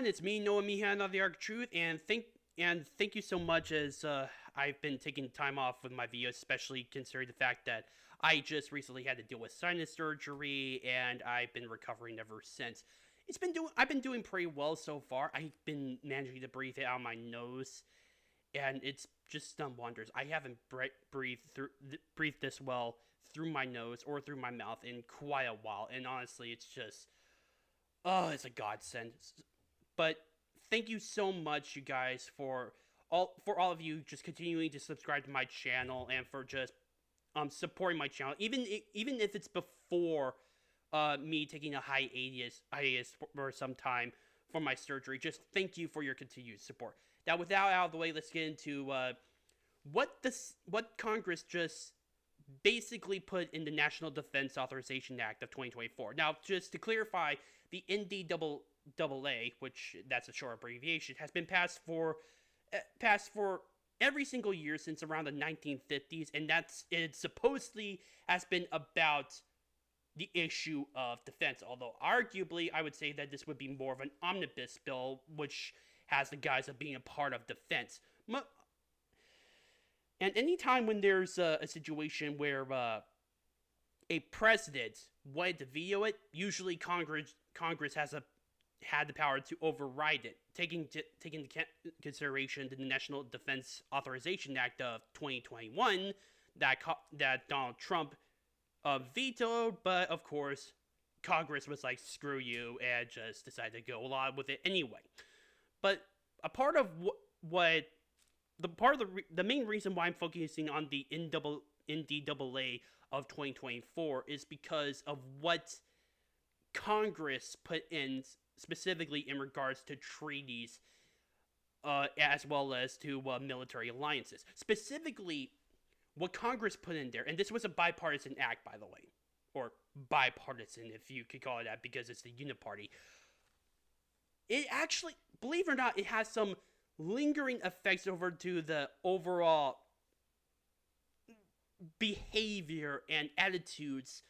everyone, it's me, Noah Meehan of the Arc of Truth, and thank you so much as I've been taking time off with my videos, especially considering the fact that I just recently had to deal with sinus surgery, and I've been recovering ever since. I've been doing pretty well so far. I've been managing to breathe it out of my nose, and it's just done wonders. I haven't breathed this well through my nose or through my mouth in quite a while, and honestly, it's a godsend. But thank you so much, you guys, for all of you just continuing to subscribe to my channel and for just supporting my channel, even if it's before me taking a hiatus for some time for my surgery. Just thank you for your continued support. Now, with that out of the way, let's get into what Congress just basically put in the National Defense Authorization Act of 2024. Now, just to clarify, the NDAA, which that's a short abbreviation, has been passed for every single year since around the 1950s, and it supposedly has been about the issue of defense. Although arguably, I would say that this would be more of an omnibus bill, which has the guise of being a part of defense. And anytime when there's a situation where a president wanted to veto it, usually Congress had the power to override it, taking into consideration the National Defense Authorization Act of 2021 that Donald Trump vetoed, but of course Congress was like, screw you, and just decided to go along with it anyway. But a part of the main reason why I'm focusing on the NDAA of 2024 is because of what Congress put in specifically in regards to treaties, as well as to military alliances. Specifically, what Congress put in there, and this was a bipartisan act, by the way, or bipartisan if you could call it that, because it's the Uniparty. It actually, believe it or not, it has some lingering effects over to the overall behavior and attitudes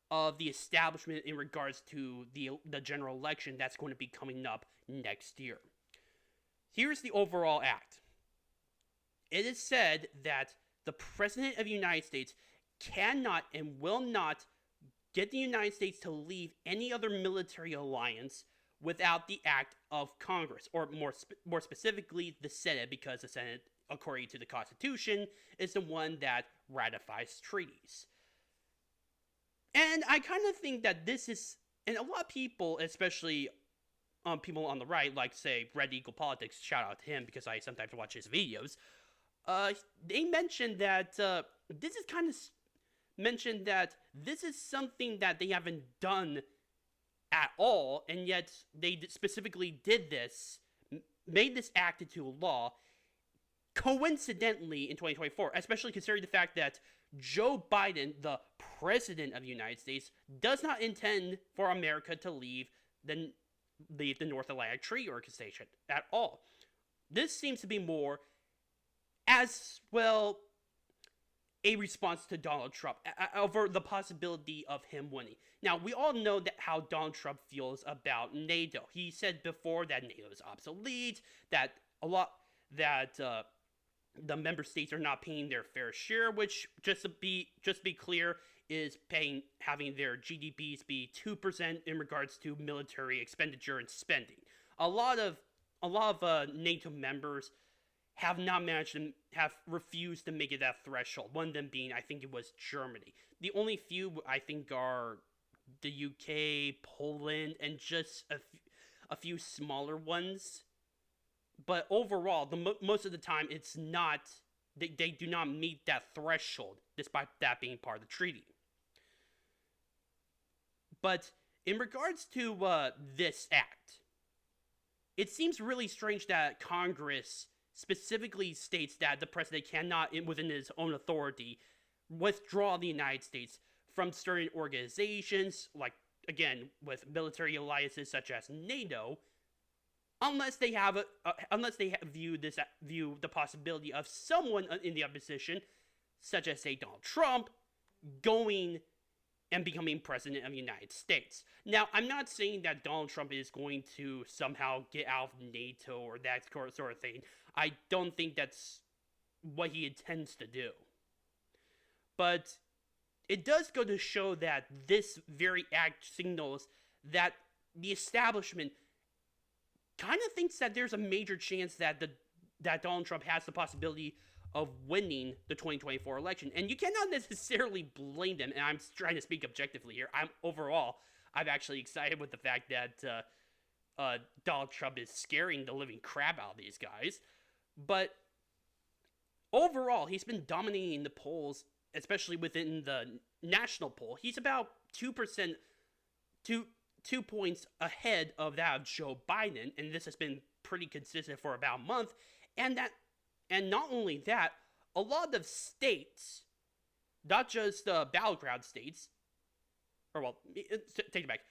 of the establishment in regards to the general election that's going to be coming up next year. Here's the overall act. It is said that the President of the United States cannot and will not get the United States to leave any other military alliance without the act of Congress, or more specifically, the Senate, because the Senate, according to the Constitution, is the one that ratifies treaties. And I kind of think that this is, and a lot of people, especially people on the right, like, say, Red Eagle Politics, shout out to him because I sometimes watch his videos, they mentioned that this is something that they haven't done at all, and yet they specifically made this act into law, coincidentally in 2024, especially considering the fact that Joe Biden, the President of the United States, does not intend for America to leave the North Atlantic Treaty Organization at all. This seems to be more, as well, a response to Donald Trump over the possibility of him winning. Now, we all know how Donald Trump feels about NATO. He said before that NATO is obsolete, that the member states are not paying their fair share, which, just to be clear, is having their GDPs be 2% in regards to military expenditure and spending. A lot of NATO members have refused to make it that threshold. One of them being, I think it was Germany. The only few, I think, are the UK, Poland, and just a few smaller ones. But overall, most of the time, it's not. They do not meet that threshold, despite that being part of the treaty. But in regards to this act, it seems really strange that Congress specifically states that the president cannot, within his own authority, withdraw the United States from certain organizations, like, again, with military alliances such as NATO, unless they view the possibility of someone in the opposition, such as, say, Donald Trump, going and becoming president of the United States. Now, I'm not saying that Donald Trump is going to somehow get out of NATO or that sort of thing. I don't think that's what he intends to do. But it does go to show that this very act signals that the establishment kind of thinks that there's a major chance that Donald Trump has the possibility of winning the 2024 election. And you cannot necessarily blame them, and I'm trying to speak objectively here. I'm actually excited with the fact that Donald Trump is scaring the living crap out of these guys. But overall, he's been dominating the polls, especially within the national poll. He's about 2%, 2 points ahead of that of Joe Biden, and this has been pretty consistent for about a month. And not only that, a lot of states, not just battleground states, or well, take it back.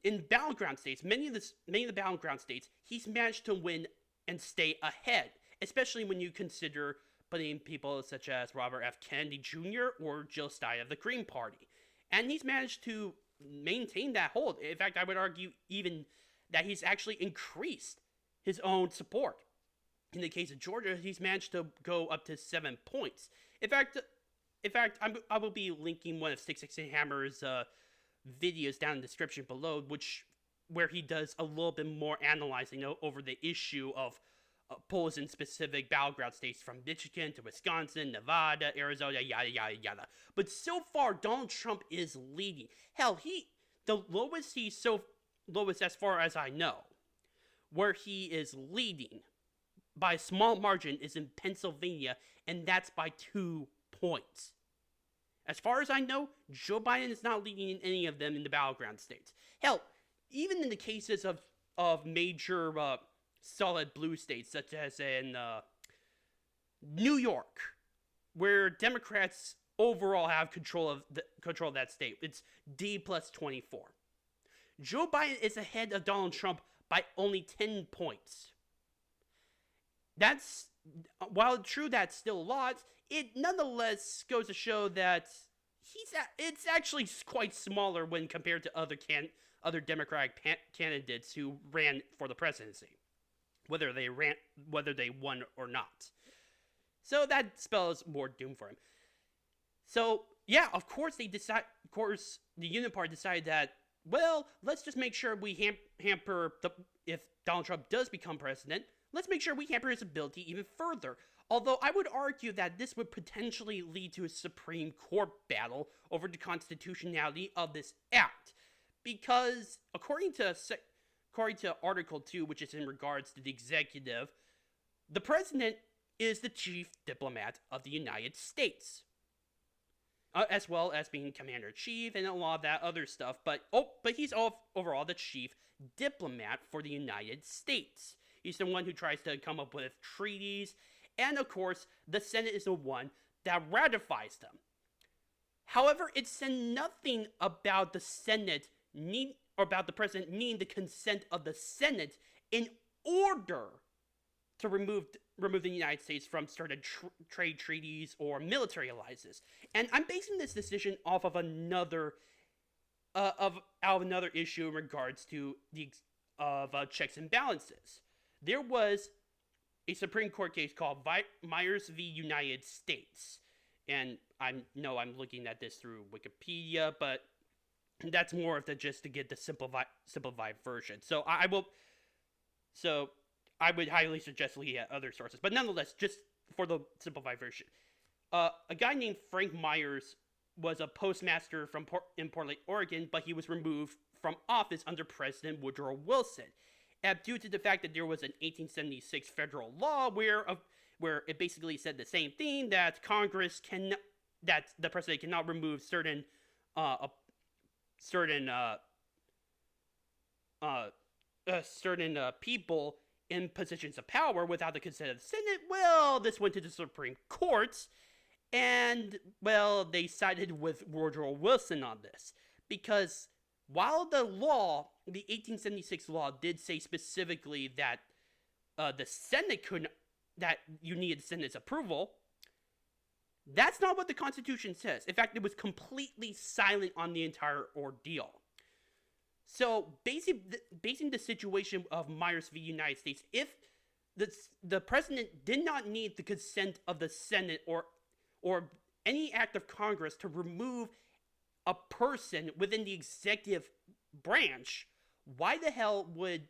In battleground states, many of the battleground states, he's managed to win and stay ahead, especially when you consider putting people such as Robert F. Kennedy Jr. or Jill Stein of the Green Party. And he's managed to maintain that hold. In fact, I would argue even that he's actually increased his own support. In the case of Georgia, he's managed to go up to 7 points. In fact, I will be linking one of 666 Hammer's videos down in the description below, where he does a little bit more analyzing over the issue of polls in specific battleground states from Michigan to Wisconsin, Nevada, Arizona, yada, yada, yada. But so far, Donald Trump is leading. Hell, the lowest as far as I know, where he is leading by a small margin is in Pennsylvania, and that's by 2 points. As far as I know, Joe Biden is not leading in any of them in the battleground states. Hell, even in the cases of major solid blue states, such as in New York, where Democrats overall have control of that state, it's D plus 24. Joe Biden is ahead of Donald Trump by only 10 points. That's, while true that's still a lot, it nonetheless goes to show that it's actually quite smaller when compared to other Democratic candidates who ran for the presidency, whether they won or not. So that spells more doom for him. So yeah, of course the Union Party decided that, well, let's just make sure we hamper if Donald Trump does become president. Let's make sure we hamper his ability even further. Although I would argue that this would potentially lead to a Supreme Court battle over the constitutionality of this act. Because according to Article 2, which is in regards to the executive, the president is the chief diplomat of the United States. As well as being commander-in-chief and a lot of that other stuff. But he's overall the chief diplomat for the United States. He's the one who tries to come up with treaties, and of course, the Senate is the one that ratifies them. However, it said nothing about the Senate about the president needing the consent of the Senate in order to remove the United States from certain trade treaties or military alliances. And I'm basing this decision off of another issue in regards to checks and balances. There was a Supreme Court case called Myers v. United States. And I'm looking at this through Wikipedia, but that's more of just to get the simplified version. So I would highly suggest looking at other sources. But nonetheless, just for the simplified version. A guy named Frank Myers was a postmaster in Portland, Oregon, but he was removed from office under President Woodrow Wilson. Due to the fact that there was an 1876 federal law where it basically said the same thing, that that the president cannot remove certain people in positions of power without the consent of the Senate. Well, this went to the Supreme Court, and well, they sided with Woodrow Wilson on this, because while the 1876 law did say specifically that the Senate that you needed the Senate's approval, That's not what the Constitution says. In fact, it was completely silent on the entire ordeal. So, basing the situation of Myers v. United States, if the president did not need the consent of the Senate or any act of Congress to remove a person within the executive branch, why the hell would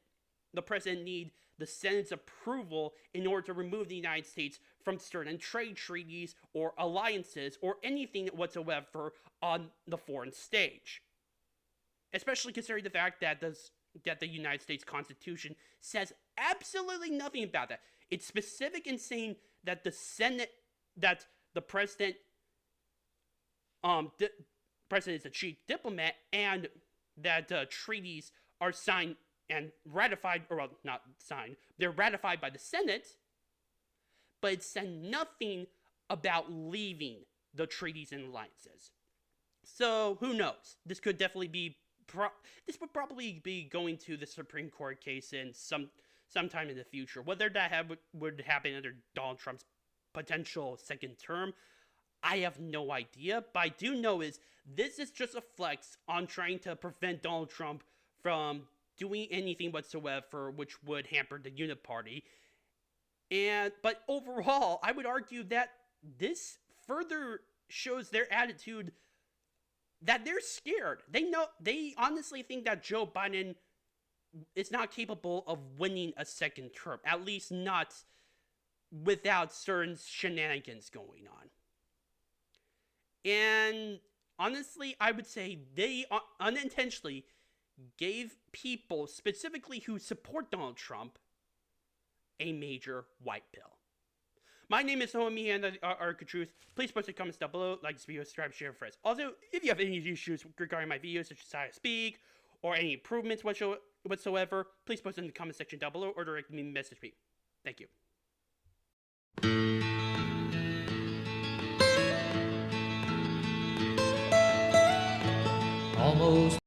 the president need the Senate's approval in order to remove the United States from certain trade treaties or alliances or anything whatsoever on the foreign stage? Especially considering the fact that the United States Constitution says absolutely nothing about that. It's specific in saying that that the president, president is the chief diplomat, and that treaties are signed and ratified, or well, not signed, they're ratified by the Senate, but it said nothing about leaving the treaties and alliances. So, who knows? This could definitely be, this would probably be going to the Supreme Court case in sometime in the future. Whether that would happen under Donald Trump's potential second term, I have no idea, but I do know is this is just a flex on trying to prevent Donald Trump from doing anything whatsoever which would hamper the Unit Party. But overall, I would argue that this further shows their attitude that they're scared. They honestly think that Joe Biden is not capable of winning a second term, at least not without certain shenanigans going on. And honestly, I would say they unintentionally gave people, specifically who support Donald Trump, a major white pill. My name is Naomi and the Arc of Truth. Please post your comments down below, like this video, subscribe, share, and friends. Also, if you have any issues regarding my videos, such as how I speak, or any improvements whatsoever, please post in the comment section down below or directly message me. Thank you.